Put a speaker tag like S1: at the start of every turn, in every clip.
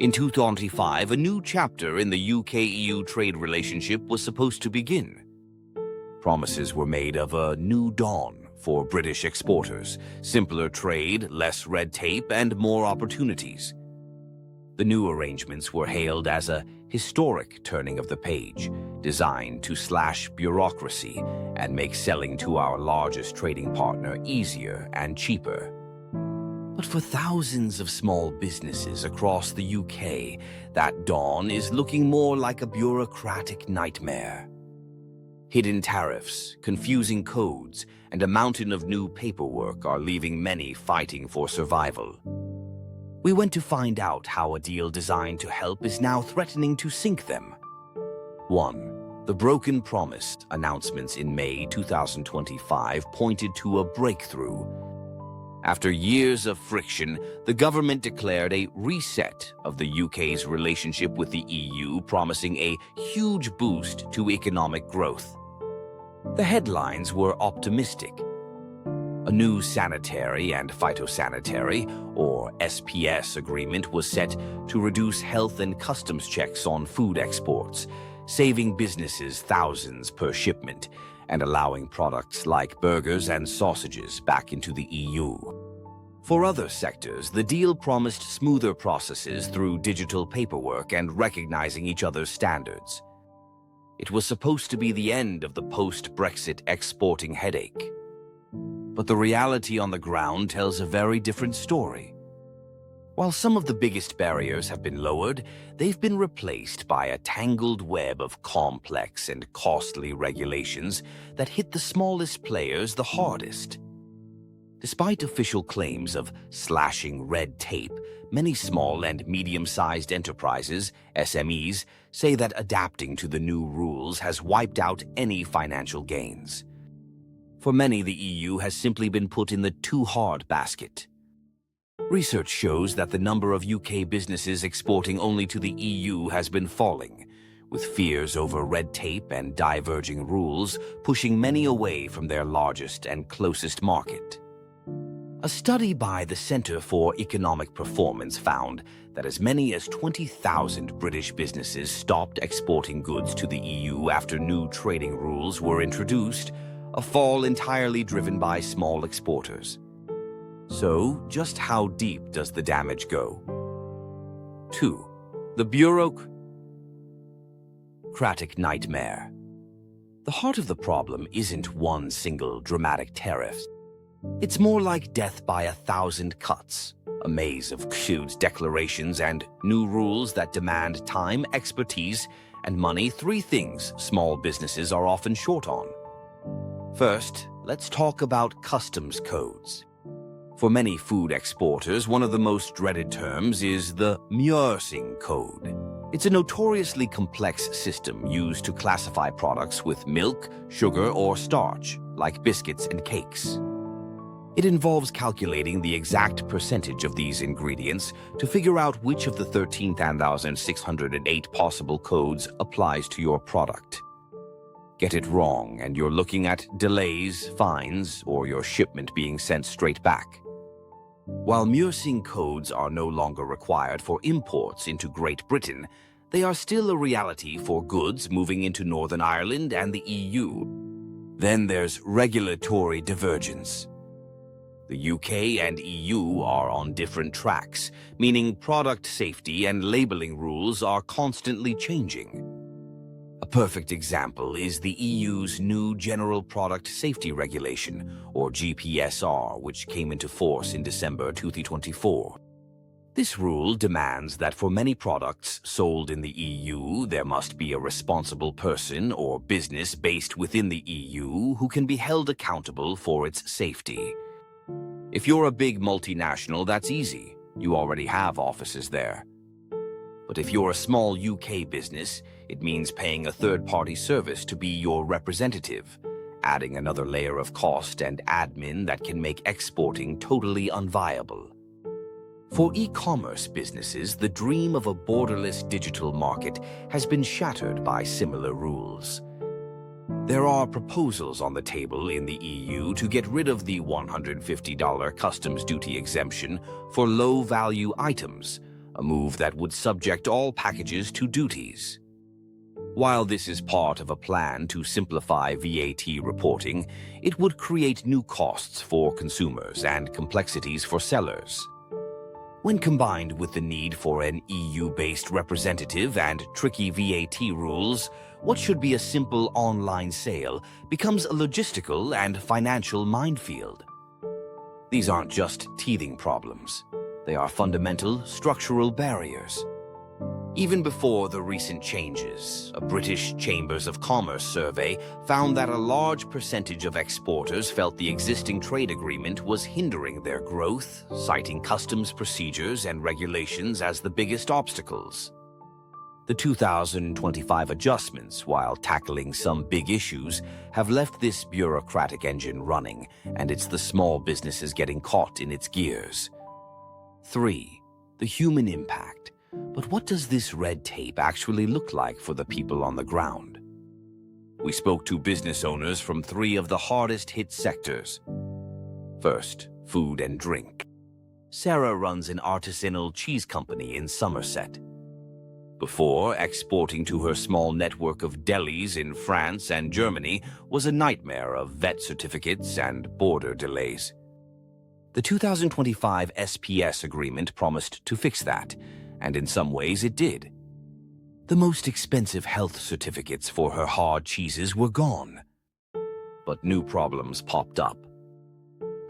S1: In 2025, a new chapter in the UK-EU trade relationship was supposed to begin. Promises were made of a new dawn for British exporters, simpler trade, less red tape, and more opportunities. The new arrangements were hailed as a historic turning of the page, designed to slash bureaucracy and make selling to our largest trading partner easier and cheaper. But for thousands of small businesses across the UK, that dawn is looking more like a bureaucratic nightmare. Hidden tariffs, confusing codes, and a mountain of new paperwork are leaving many fighting for survival. We went to find out how a deal designed to help is now threatening to sink them. 1. The broken promise announcements in May 2025 pointed to a breakthrough. After years of friction, the government declared a reset of the UK's relationship with the EU, promising a huge boost to economic growth. The headlines were optimistic. A new sanitary and phytosanitary, or SPS, agreement was set to reduce health and customs checks on food exports, saving businesses thousands per shipment and allowing products like burgers and sausages back into the EU. For other sectors, the deal promised smoother processes through digital paperwork and recognizing each other's standards. It was supposed to be the end of the post-Brexit exporting headache. But the reality on the ground tells a very different story. While some of the biggest barriers have been lowered, they've been replaced by a tangled web of complex and costly regulations that hit the smallest players the hardest. Despite official claims of slashing red tape, many small and medium-sized enterprises, SMEs, say that adapting to the new rules has wiped out any financial gains. For many, the EU has simply been put in the too hard basket. Research shows that the number of UK businesses exporting only to the EU has been falling, with fears over red tape and diverging rules pushing many away from their largest and closest market. A study by the Centre for Economic Performance found that as many as 20,000 British businesses stopped exporting goods to the EU after new trading rules were introduced, a fall entirely driven by small exporters. So, just how deep does the damage go? 2. The Bureaucratic Nightmare. The heart of the problem isn't one single dramatic tariff. It's more like death by 1,000 cuts, a maze of cute declarations and new rules that demand time, expertise, and money, 3 things small businesses are often short on. First, let's talk about customs codes. For many food exporters, one of the most dreaded terms is the Meursing code. It's a notoriously complex system used to classify products with milk, sugar, or starch, like biscuits and cakes. It involves calculating the exact percentage of these ingredients to figure out which of the 13,608 possible codes applies to your product. Get it wrong, and you're looking at delays, fines, or your shipment being sent straight back. While Meursing codes are no longer required for imports into Great Britain, they are still a reality for goods moving into Northern Ireland and the EU. Then there's regulatory divergence. The UK and EU are on different tracks, meaning product safety and labeling rules are constantly changing. A perfect example is the EU's new General Product Safety Regulation, or GPSR, which came into force in December 2024. This rule demands that for many products sold in the EU, there must be a responsible person or business based within the EU who can be held accountable for its safety. If you're a big multinational, that's easy. You already have offices there. But if you're a small UK business, it means paying a third-party service to be your representative, adding another layer of cost and admin that can make exporting totally unviable. For e-commerce businesses, the dream of a borderless digital market has been shattered by similar rules. There are proposals on the table in the EU to get rid of the $150 customs duty exemption for low-value items, a move that would subject all packages to duties. While this is part of a plan to simplify VAT reporting, it would create new costs for consumers and complexities for sellers. When combined with the need for an EU-based representative and tricky VAT rules, what should be a simple online sale becomes a logistical and financial minefield. These aren't just teething problems. They are fundamental structural barriers. Even before the recent changes, a British Chambers of Commerce survey found that a large percentage of exporters felt the existing trade agreement was hindering their growth, citing customs procedures and regulations as the biggest obstacles. The 2025 adjustments, while tackling some big issues, have left this bureaucratic engine running, and it's the small businesses getting caught in its gears. 3. The human impact. But what does this red tape actually look like for the people on the ground? We spoke to business owners from 3 of the hardest-hit sectors. First, food and drink. Sarah runs an artisanal cheese company in Somerset. Before, exporting to her small network of delis in France and Germany was a nightmare of vet certificates and border delays. The 2025 SPS agreement promised to fix that, and in some ways it did. The most expensive health certificates for her hard cheeses were gone. But new problems popped up.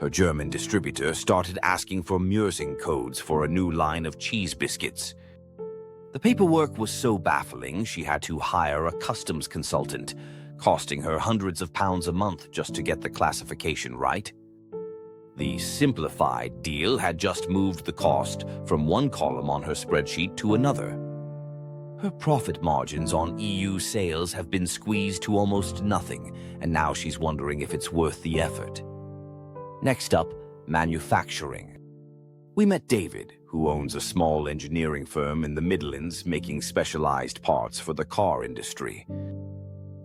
S1: Her German distributor started asking for Meursing codes for a new line of cheese biscuits. The paperwork was so baffling she had to hire a customs consultant, costing her hundreds of pounds a month just to get the classification right. The simplified deal had just moved the cost from one column on her spreadsheet to another. Her profit margins on EU sales have been squeezed to almost nothing, and now she's wondering if it's worth the effort. Next up, manufacturing. We met David, who owns a small engineering firm in the Midlands making specialized parts for the car industry.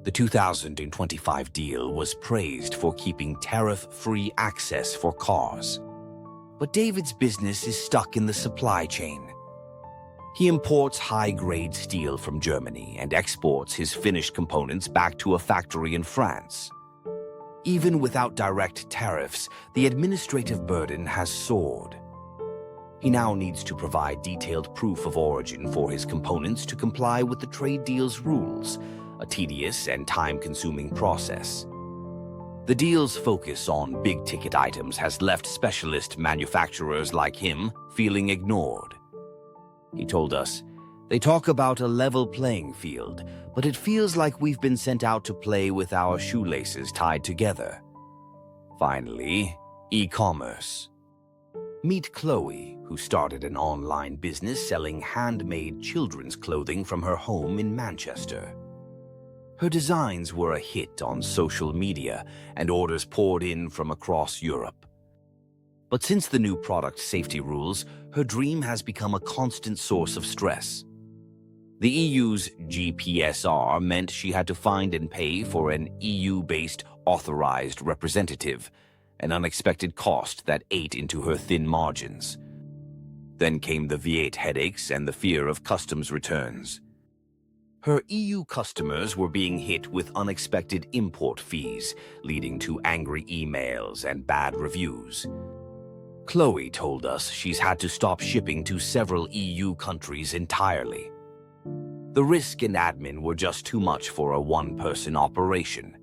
S1: The 2025 deal was praised for keeping tariff-free access for cars. But David's business is stuck in the supply chain. He imports high-grade steel from Germany and exports his finished components back to a factory in France. Even without direct tariffs, the administrative burden has soared. He now needs to provide detailed proof of origin for his components to comply with the trade deal's rules, a tedious and time-consuming process. The deal's focus on big-ticket items has left specialist manufacturers like him feeling ignored. He told us, "They talk about a level playing field, but it feels like we've been sent out to play with our shoelaces tied together." Finally, e-commerce. Meet Chloe, who started an online business selling handmade children's clothing from her home in Manchester. Her designs were a hit on social media, and orders poured in from across Europe. But since the new product safety rules, her dream has become a constant source of stress. The EU's GPSR meant she had to find and pay for an EU-based authorized representative, an unexpected cost that ate into her thin margins. Then came the VAT headaches and the fear of customs returns. Her EU customers were being hit with unexpected import fees, leading to angry emails and bad reviews. Chloe told us she's had to stop shipping to several EU countries entirely. The risk and admin were just too much for a one-person operation.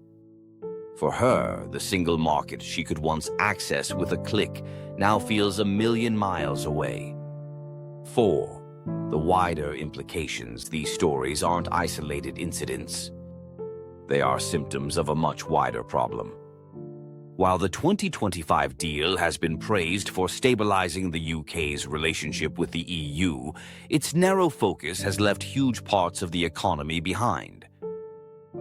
S1: For her, the single market she could once access with a click now feels a million miles away. 4. The wider implications. These stories aren't isolated incidents. They are symptoms of a much wider problem. While the 2025 deal has been praised for stabilizing the UK's relationship with the EU, its narrow focus has left huge parts of the economy behind.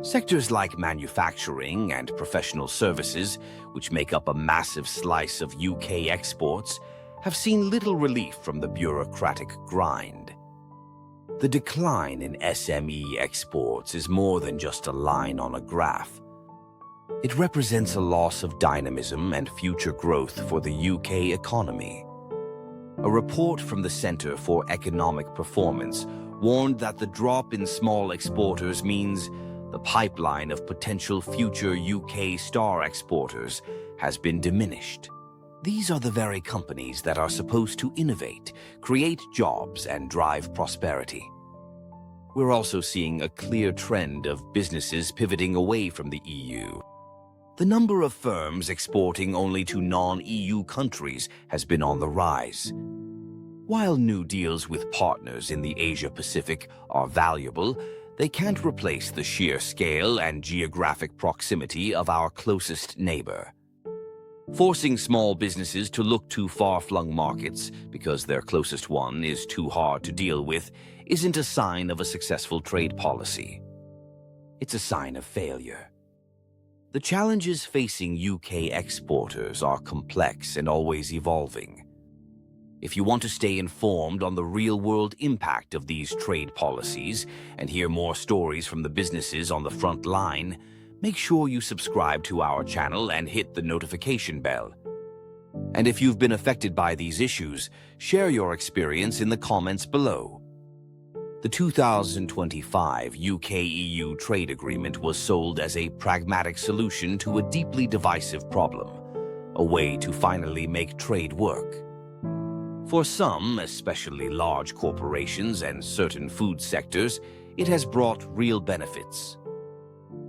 S1: Sectors like manufacturing and professional services, which make up a massive slice of UK exports, have seen little relief from the bureaucratic grind. The decline in SME exports is more than just a line on a graph. It represents a loss of dynamism and future growth for the UK economy. A report from the Center for Economic Performance warned that the drop in small exporters means the pipeline of potential future UK star exporters has been diminished. These are the very companies that are supposed to innovate, create jobs, and drive prosperity. We're also seeing a clear trend of businesses pivoting away from the EU. The number of firms exporting only to non-EU countries has been on the rise. While new deals with partners in the Asia-Pacific are valuable, they can't replace the sheer scale and geographic proximity of our closest neighbor. Forcing small businesses to look to far-flung markets because their closest one is too hard to deal with isn't a sign of a successful trade policy. It's a sign of failure. The challenges facing UK exporters are complex and always evolving. If you want to stay informed on the real-world impact of these trade policies and hear more stories from the businesses on the front line, make sure you subscribe to our channel and hit the notification bell. And if you've been affected by these issues, share your experience in the comments below. The 2025 UK-EU trade agreement was sold as a pragmatic solution to a deeply divisive problem, a way to finally make trade work. For some, especially large corporations and certain food sectors, it has brought real benefits.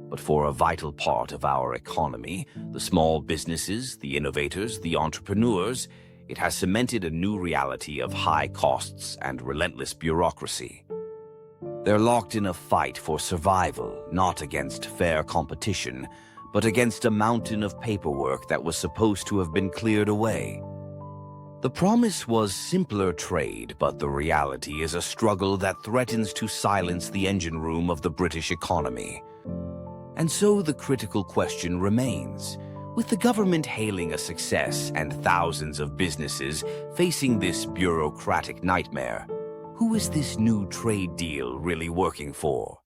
S1: But for a vital part of our economy, the small businesses, the innovators, the entrepreneurs, it has cemented a new reality of high costs and relentless bureaucracy. They're locked in a fight for survival, not against fair competition, but against a mountain of paperwork that was supposed to have been cleared away. The promise was simpler trade, but the reality is a struggle that threatens to silence the engine room of the British economy. And so the critical question remains, with the government hailing a success and thousands of businesses facing this bureaucratic nightmare, who is this new trade deal really working for?